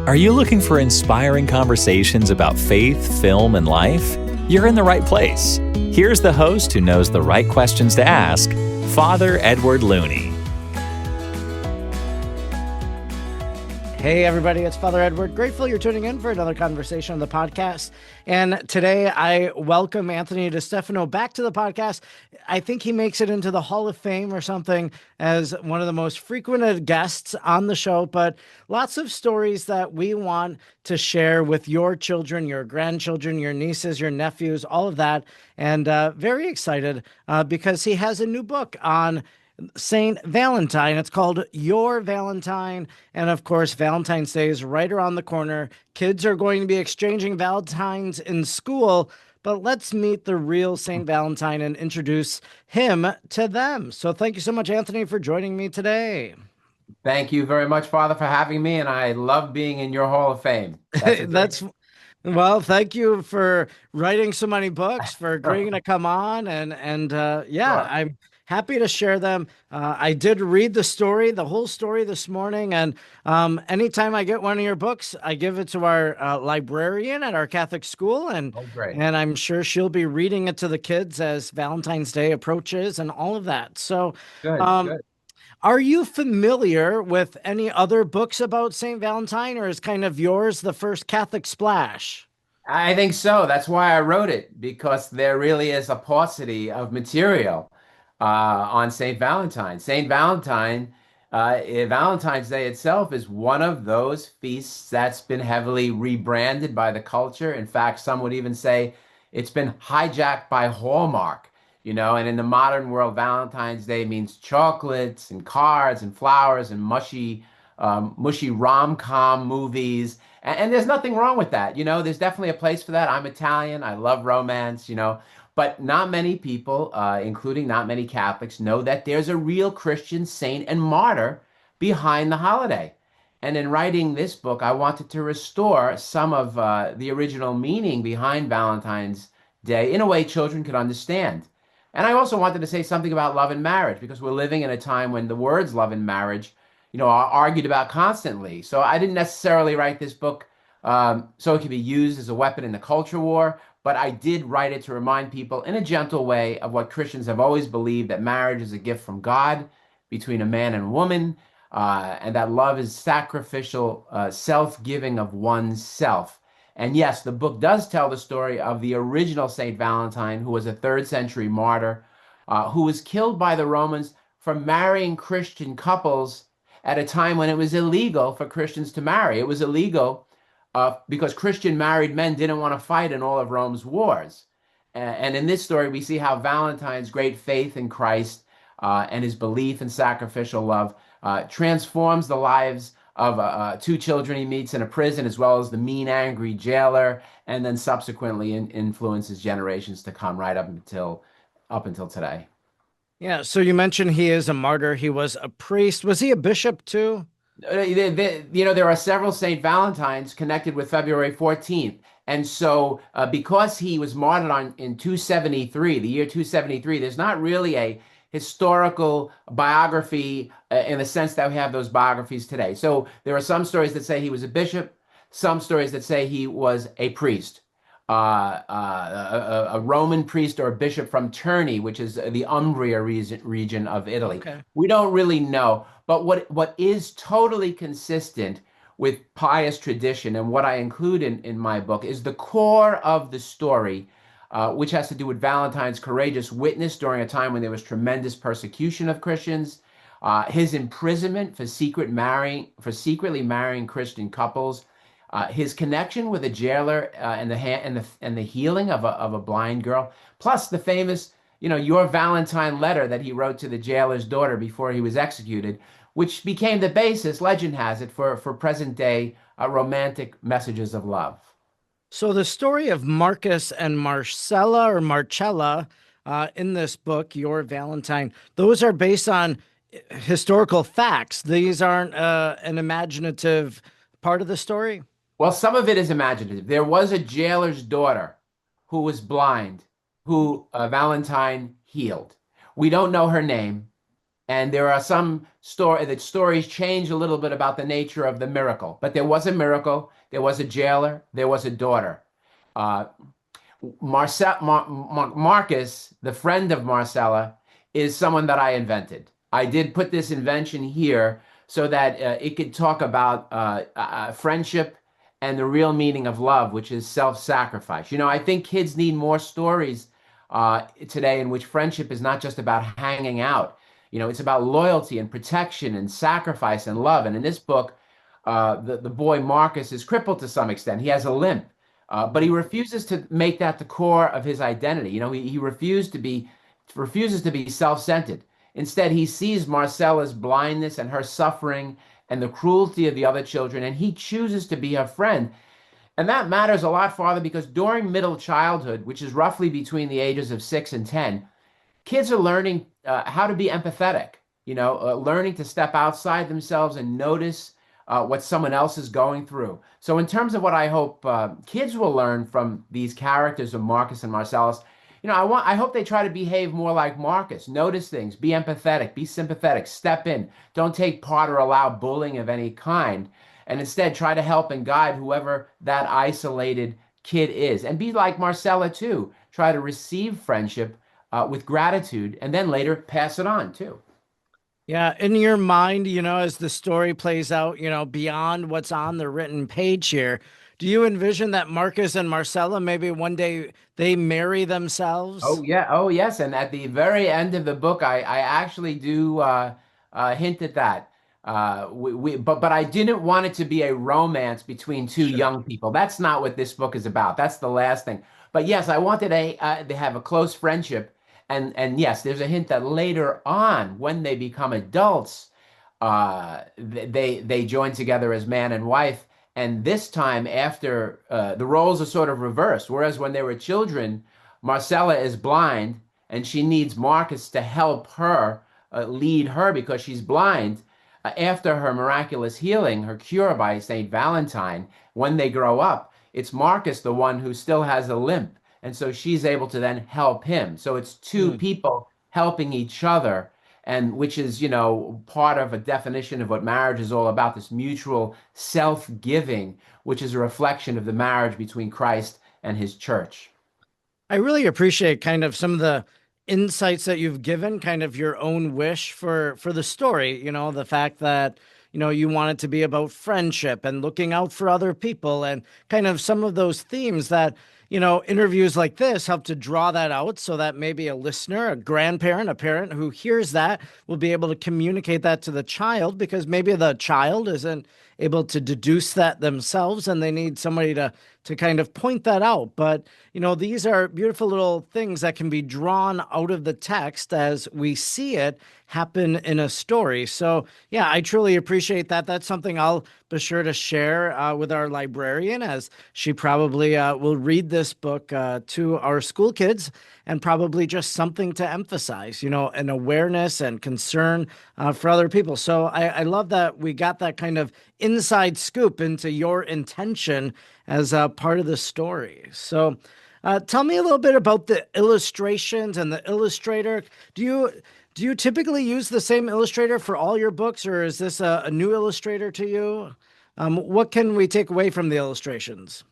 Are you looking for inspiring conversations about faith, film, and life? You're in the right place. Here's the host who knows the right questions to ask, Father Edward Looney. Hey everybody, it's Father Edward. Grateful you're tuning in for another conversation on the podcast. And today I welcome Anthony DeStefano back to the podcast. I think he makes it into the Hall of Fame or something as one of the most frequented guests on the show, but lots of stories that we want to share with your children, your grandchildren, your nieces, your nephews, all of that. And very excited because he has a new book on Saint Valentine. It's called Your Valentine. And of course, Valentine's Day is right around the corner. Kids are going to be exchanging Valentines in school, but let's meet the real Saint Valentine and introduce him to them. So thank you so much, Anthony, for joining me today. Thank you very much, Father, for having me. And I love being in your Hall of Fame. Well, thank you for writing so many books, for agreeing to come on. Sure. I'm happy to share them. I did read the whole story this morning. And anytime I get one of your books, I give it to our librarian at our Catholic school. And Great. and I'm sure she'll be reading it to the kids as Valentine's Day approaches and all of that. So Good. Are you familiar with any other books about St. Valentine, or is kind of yours the first Catholic splash? I think so. That's why I wrote it, because there really is a paucity of material on St. Valentine. St. Valentine, Valentine's Day itself is one of those feasts that's been heavily rebranded by the culture. In fact, some would even say it's been hijacked by Hallmark. And in the modern world, Valentine's Day means chocolates and cards and flowers and mushy rom-com movies. And there's nothing wrong with that. There's definitely a place for that. I'm Italian. I love romance, but not many people, including not many Catholics, know that there's a real Christian saint and martyr behind the holiday. And in writing this book, I wanted to restore some of the original meaning behind Valentine's Day in a way children could understand. And I also wanted to say something about love and marriage, because we're living in a time when the words love and marriage, are argued about constantly. So I didn't necessarily write this book so it could be used as a weapon in the culture war, but I did write it to remind people in a gentle way of what Christians have always believed, that marriage is a gift from God between a man and a woman, and that love is sacrificial, self-giving of oneself. And yes, the book does tell the story of the original Saint Valentine, who was a 3rd century martyr, who was killed by the Romans for marrying Christian couples at a time when it was illegal for Christians to marry. It was illegal because Christian married men didn't want to fight in all of Rome's wars. And in this story, we see how Valentine's great faith in Christ and his belief in sacrificial love transforms the lives of 2 children he meets in a prison, as well as the mean, angry jailer, and then subsequently influences generations to come right up until today. Yeah, so you mentioned he is a martyr. He was a priest. Was he a bishop too? There are several St. Valentines connected with February 14th. And so because he was martyred in 273, the year 273, there's not really a historical biography in the sense that we have those biographies today. So there are some stories that say he was a bishop, some stories that say he was a priest, a Roman priest or a bishop from Terni, which is the Umbria region of Italy. Okay. We don't really know, but what is totally consistent with pious tradition, and what I include in my book, is the core of the story, which has to do with Valentine's courageous witness during a time when there was tremendous persecution of Christians, his imprisonment for secretly marrying Christian couples, his connection with a jailer, and the healing of a blind girl, plus the famous, Your Valentine letter that he wrote to the jailer's daughter before he was executed, which became the basis, legend has it, for present day romantic messages of love. So the story of Marcus and Marcella in this book, Your Valentine, those are based on historical facts. These aren't an imaginative part of the story. Well, some of it is imaginative. There was a jailer's daughter who was blind, who Valentine healed. We don't know her name. And there are some stories change a little bit about the nature of the miracle. But there was a miracle. There was a jailer. There was a daughter. Uh, Marcus, the friend of Marcella, is someone that I invented. I did put this invention here so that it could talk about friendship and the real meaning of love, which is self-sacrifice. I think kids need more stories today in which friendship is not just about hanging out. It's about loyalty and protection and sacrifice and love. And in this book, the boy Marcus is crippled to some extent. He has a limp. But he refuses to make that the core of his identity. He refuses to be self-centered. Instead, he sees Marcella's blindness and her suffering and the cruelty of the other children, and he chooses to be her friend. And that matters a lot farther because during middle childhood, which is roughly between the ages of 6 and 10, kids are learning how to be empathetic, learning to step outside themselves and notice what someone else is going through. So in terms of what I hope kids will learn from these characters of Marcus and Marcellus, I hope they try to behave more like Marcus, notice things, be empathetic, be sympathetic, step in, don't take part or allow bullying of any kind, and instead try to help and guide whoever that isolated kid is. And be like Marcella too, try to receive friendship with gratitude and then later pass it on too. Yeah, in your mind, as the story plays out, beyond what's on the written page here, do you envision that Marcus and Marcella maybe one day they marry themselves? Oh yeah, oh yes, and at the very end of the book, I actually do hint at that. But I didn't want it to be a romance between two Sure. young people. That's not what this book is about. That's the last thing. But yes, I wanted to have a close friendship, and yes, there's a hint that later on, when they become adults, they join together as man and wife. And this time, after the roles are sort of reversed, whereas when they were children, Marcella is blind and she needs Marcus to help her lead her because she's blind. After her miraculous healing, her cure by Saint Valentine, when they grow up, it's Marcus, the one who still has a limp. And so she's able to then help him. So it's two Hmm. people helping each other, and which is, part of a definition of what marriage is all about, this mutual self-giving, which is a reflection of the marriage between Christ and his church. I really appreciate kind of some of the insights that you've given, kind of your own wish for the story, the fact that you want it to be about friendship and looking out for other people and kind of some of those themes that interviews like this help to draw that out so that maybe a listener, a grandparent, a parent who hears that will be able to communicate that to the child because maybe the child isn't able to deduce that themselves and they need somebody to kind of point that out. But, these are beautiful little things that can be drawn out of the text as we see it happen in a story. So, yeah, I truly appreciate that. That's something I'll be sure to share with our librarian as she probably will read this book to our school kids and probably just something to emphasize, an awareness and concern for other people. So I love that we got that kind of inside scoop into your intention as a part of the story. So tell me a little bit about the illustrations and the illustrator. Do you typically use the same illustrator for all your books, or is this a new illustrator to you? What can we take away from the illustrations?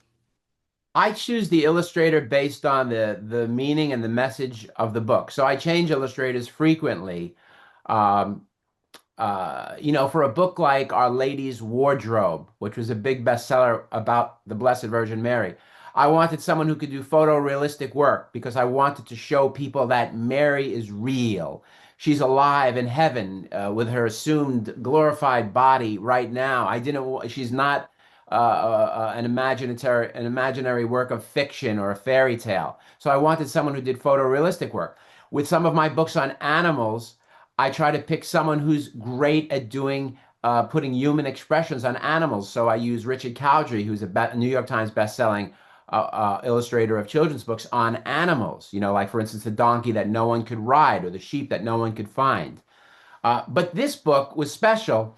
I choose the illustrator based on the meaning and the message of the book. So I change illustrators frequently. Um, for a book like Our Lady's Wardrobe, which was a big bestseller about the Blessed Virgin Mary, I wanted someone who could do photorealistic work because I wanted to show people that Mary is real. She's alive in heaven with her assumed glorified body right now. I didn't. She's not an imaginary work of fiction or a fairy tale. So I wanted someone who did photorealistic work. With some of my books on animals, I try to pick someone who's great at doing putting human expressions on animals. So I use Richard Cowdery, who's a New York Times bestselling illustrator of children's books on animals. Like for instance, the donkey that no one could ride or the sheep that no one could find. But this book was special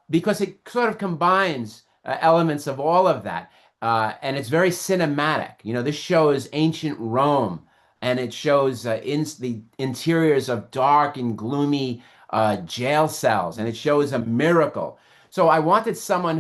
because it sort of combines elements of all of that. And it's very cinematic. This shows ancient Rome and it shows the interiors of dark and gloomy jail cells, and it shows a miracle. So I wanted someone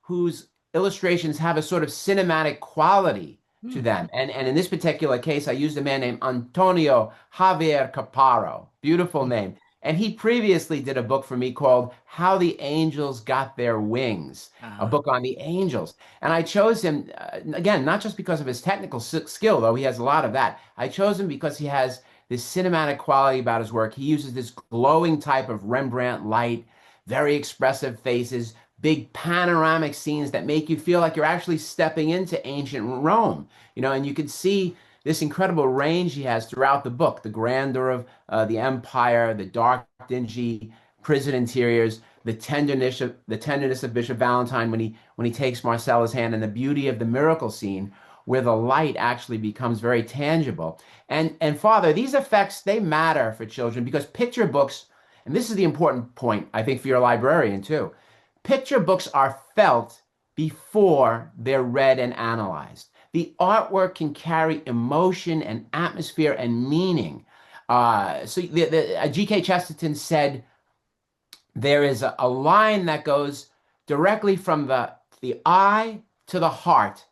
whose illustrations have a sort of cinematic quality to Hmm. them. And in this particular case, I used a man named Antonio Javier Caparo. Beautiful name. And he previously did a book for me called How the Angels Got Their Wings, a Uh, book on the angels. And I chose him, again, not just because of his technical skill, though he has a lot of that. I chose him because he has this cinematic quality about his work. He uses this glowing type of Rembrandt light, very expressive faces, big panoramic scenes that make you feel like you're actually stepping into ancient Rome, and you can see this incredible range he has throughout the book, the grandeur of the empire, the dark, dingy prison interiors, the tenderness of Bishop Valentine when he takes Marcella's hand, and the beauty of the miracle scene where the light actually becomes very tangible. And Father, these effects, they matter for children because picture books, and this is the important point, I think, for your librarian too. Picture books are felt before they're read and analyzed. The artwork can carry emotion and atmosphere and meaning. G.K. Chesterton said there is a line that goes directly from the eye to the heart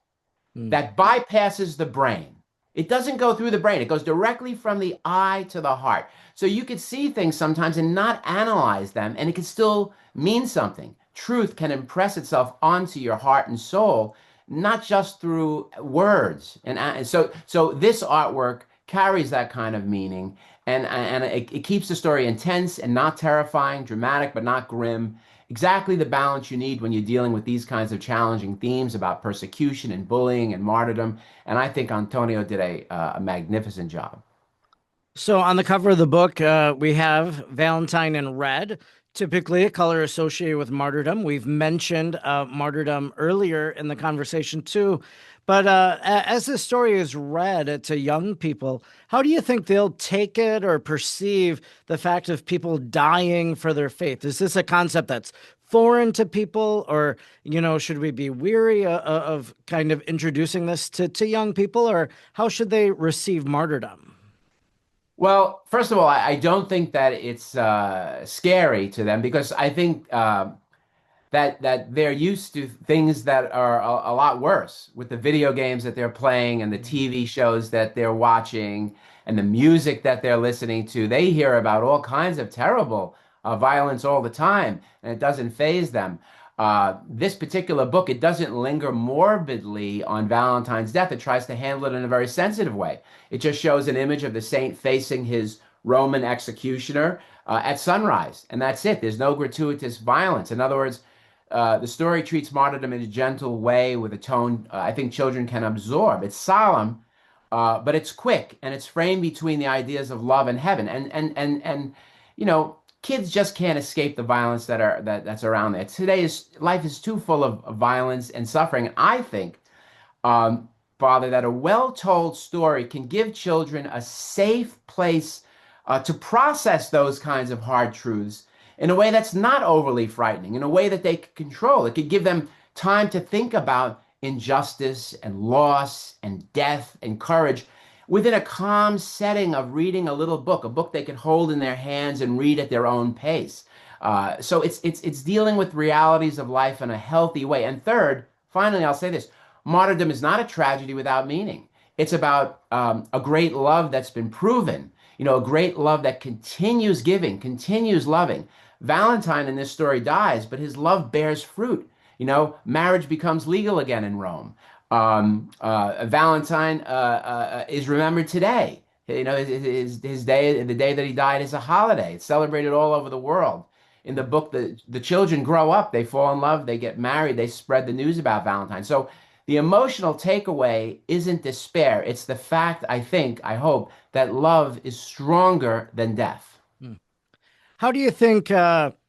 hmm. that bypasses the brain. It doesn't go through the brain. It goes directly from the eye to the heart. So you could see things sometimes and not analyze them, and it can still mean something. Truth can impress itself onto your heart and soul, not just through words. And so this artwork carries that kind of meaning, and it keeps the story intense and not terrifying, dramatic but not grim. Exactly the balance you need when you're dealing with these kinds of challenging themes about persecution and bullying and martyrdom. And I think Antonio did a magnificent job. So on the cover of the book, we have Valentine in red, typically a color associated with martyrdom. We've mentioned martyrdom earlier in the conversation too. But as this story is read to young people, how do you think they'll take it or perceive the fact of people dying for their faith? Is this a concept that's foreign to people, or should we be weary of kind of introducing this to young people, or how should they receive martyrdom? Well, first of all, I don't think that it's scary to them because I think that they're used to things that are a lot worse with the video games that they're playing and the TV shows that they're watching and the music that they're listening to. They hear about all kinds of terrible violence all the time, and it doesn't faze them. This particular book, it doesn't linger morbidly on Valentine's death. It tries to handle it in a very sensitive way. It just shows an image of the saint facing his Roman executioner at sunrise, and that's it. There's no gratuitous violence. In other words, the story treats martyrdom in a gentle way with a tone I think children can absorb. It's solemn, but it's quick, and it's framed between the ideas of love and heaven. And kids just can't escape the violence that's around there. Today's life is too full of violence and suffering. And I think, Father, that a well-told story can give children a safe place to process those kinds of hard truths in a way that's not overly frightening, in a way that they can control. It could give them time to think about injustice and loss and death and courage within a calm setting of reading a little book, a book they could hold in their hands and read at their own pace. So it's dealing with realities of life in a healthy way. And third, finally, I'll say this: martyrdom is not a tragedy without meaning. It's about a great love that's been proven. A great love that continues giving, continues loving. Valentine in this story dies, but his love bears fruit. Marriage becomes legal again in Rome. Valentine is remembered today. His day, the day that he died, is a holiday. It's celebrated all over the world. In the book, the children grow up, they fall in love, they get married, they spread the news about Valentine. So the emotional takeaway isn't despair. It's the fact, I think, I hope, that love is stronger than death. How do you think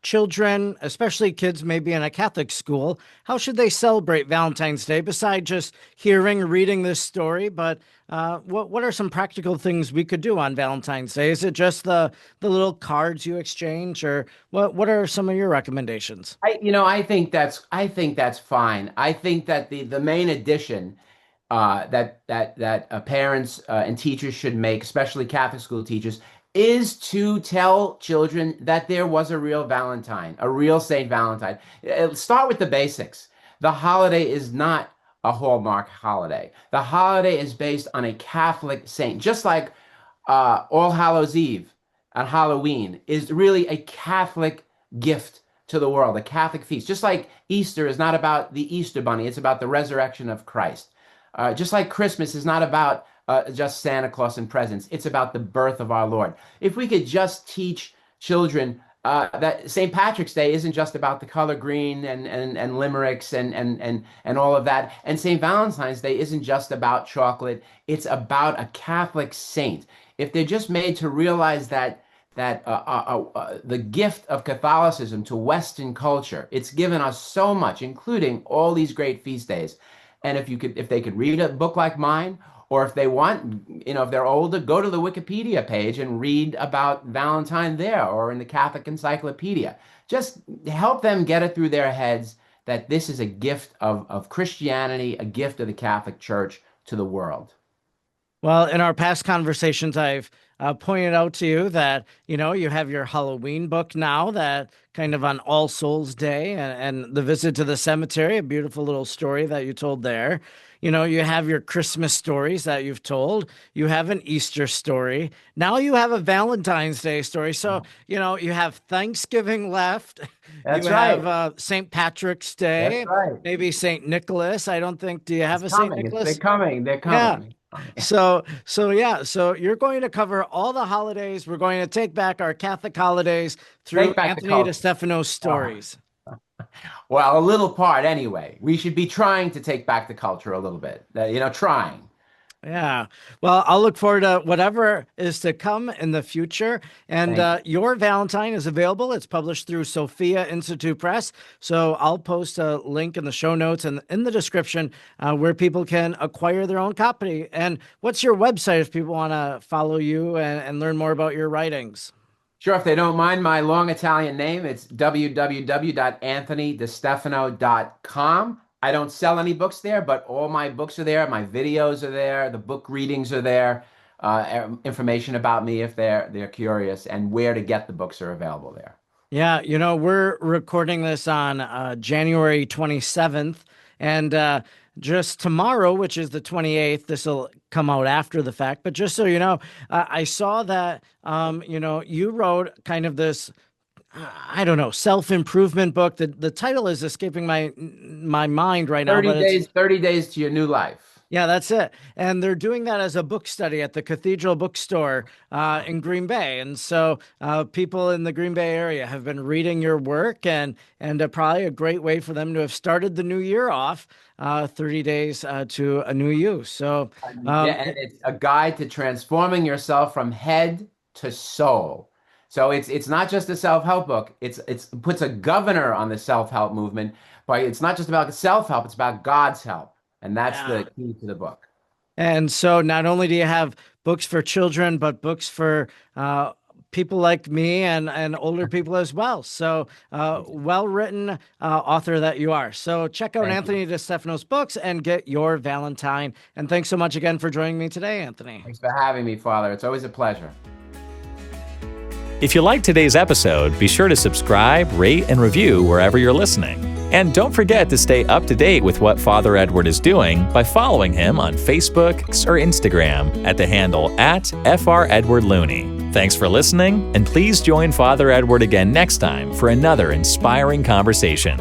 children, especially kids maybe in a Catholic school, how should they celebrate Valentine's Day besides just hearing or reading this story? But what are some practical things we could do on Valentine's Day? Is it just the little cards you exchange, or what are some of your recommendations? I think that's fine. I think that the main addition that parents and teachers should make, especially Catholic school teachers, is to tell children that there was a real Valentine, a real Saint Valentine. Start with the basics. The holiday is not a Hallmark holiday. The holiday is based on a Catholic saint, just like All Hallows Eve and Halloween is really a Catholic gift to the world, a Catholic feast. Just like Easter is not about the Easter bunny, it's about the resurrection of Christ. Just like Christmas is not about just Santa Claus and presents, it's about the birth of our Lord. If we could just teach children that St. Patrick's Day isn't just about the color green and limericks and all of that, and St. Valentine's Day isn't just about chocolate, it's about a Catholic saint. If they're just made to realize that the gift of Catholicism to Western culture, it's given us so much, including all these great feast days. And if they could read a book like mine, or if they want, if they're older, go to the Wikipedia page and read about Valentine there, or in the Catholic Encyclopedia. Just help them get it through their heads that this is a gift of Christianity, a gift of the Catholic Church to the world. Well, in our past conversations, I've pointed out to you that, you have your Halloween book now that kind of on All Souls Day and the visit to the cemetery, a beautiful little story that you told there. You have your Christmas stories that you've told. You have an Easter story. Now you have a Valentine's Day story. So, you have Thanksgiving left. That's you right. have St. Patrick's Day. That's right. Maybe St. Nicholas. I don't think, do you have It's a coming. St. Nicholas? They're coming. They're Yeah. coming. So you're going to cover all the holidays. We're going to take back our Catholic holidays through Anthony DeStefano's stories. Well, a little part anyway. We should be trying to take back the culture a little bit, trying. Yeah. Well, I'll look forward to whatever is to come in the future. And your Valentine is available. It's published through Sophia Institute Press. So I'll post a link in the show notes and in the description where people can acquire their own copy. And what's your website if people want to follow you and learn more about your writings? Sure, if they don't mind my long Italian name, it's www.anthonydestefano.com. I don't sell any books there, but all my books are there. My videos are there. The book readings are there. Information about me if they're curious, and where to get the books are available there. Yeah, we're recording this on January 27th, and just tomorrow, which is the 28th, this will come out after the fact. But just so you know, I saw that, you wrote kind of this, I don't know, self-improvement book. The title is escaping my mind right now. 30 days to your new life. Yeah, that's it. And they're doing that as a book study at the Cathedral Bookstore in Green Bay. And so people in the Green Bay area have been reading your work, and probably a great way for them to have started the new year off, 30 days to a new you. So and it's a guide to transforming yourself from head to soul. So it's not just a self-help book. It puts a governor on the self-help movement, but it's not just about self-help, it's about God's help. And that's the key to the book. And so not only do you have books for children, but books for people like me and older people as well. So well-written author that you are. So check out Anthony DeStefano's books and get your Valentine. And thanks so much again for joining me today, Anthony. Thanks for having me, Father. It's always a pleasure. If you liked today's episode, be sure to subscribe, rate, and review wherever you're listening. And don't forget to stay up to date with what Father Edward is doing by following him on Facebook or Instagram at the handle @FrEdwardLooney. Thanks for listening, and please join Father Edward again next time for another inspiring conversation.